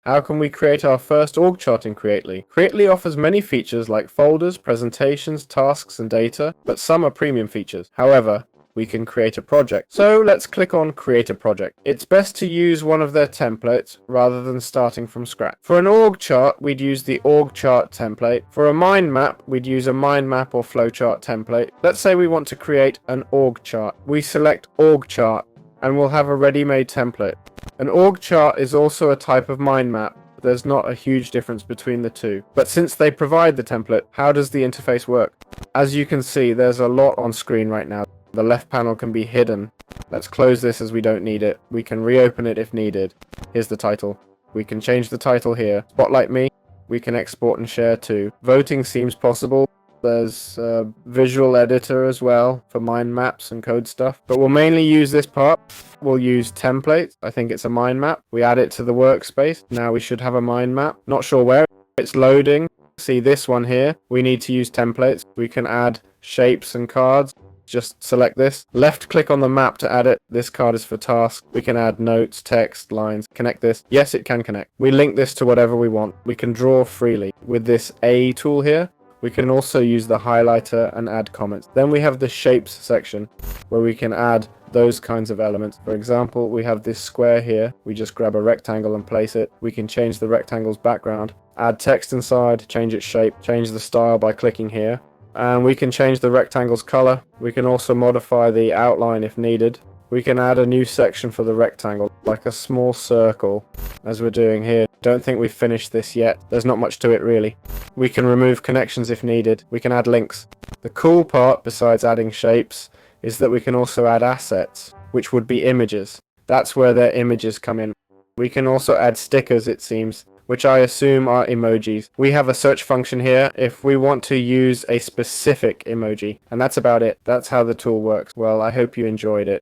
How can we create our first org chart in Creately? Creately offers many features like folders, presentations, tasks, and data, but some are premium features. However, we can create a project. So let's click on Create a Project. It's best to use one of their templates rather than starting from scratch. For an org chart, we'd use the org chart template. For a mind map, we'd use a mind map or flowchart template. Let's say we want to create an org chart. We select org chart and we'll have a ready-made template. An org chart is also a type of mind map. There's not a huge difference between the two. But since they provide the template, how does the interface work? As you can see, there's a lot on screen right now. The left panel can be hidden. Let's close this as we don't need it. We can reopen it if needed. Here's the title. We can change the title here. Spotlight me. We can export and share too. Voting seems possible. There's a visual editor as well for mind maps and code stuff. But we'll mainly use this part. We'll use templates. I think it's a mind map. We add it to the workspace. Now we should have a mind map. Not sure where. It's loading. See this one here. We need to use templates. We can add shapes and cards. Just select this. Left click on the map to add it. This card is for tasks. We can add notes, text, lines. Connect this. Yes, it can connect. We link this to whatever we want. We can draw freely. With this A tool here, we can also use the highlighter and add comments. Then we have the shapes section where we can add those kinds of elements. For example, we have this square here. We just grab a rectangle and place it. We can change the rectangle's background, add text inside, change its shape, change the style by clicking here. And we can change the rectangle's color. We can also modify the outline if needed. We can add a new section for the rectangle, like a small circle, as we're doing here. Don't think we've finished this yet. There's not much to it really. We can remove connections if needed. We can add links. The cool part, besides adding shapes, is that we can also add assets, which would be images. That's where their images come in. We can also add stickers, it seems, which I assume are emojis. We have a search function here if we want to use a specific emoji. And that's about it. That's how the tool works. Well, I hope you enjoyed it.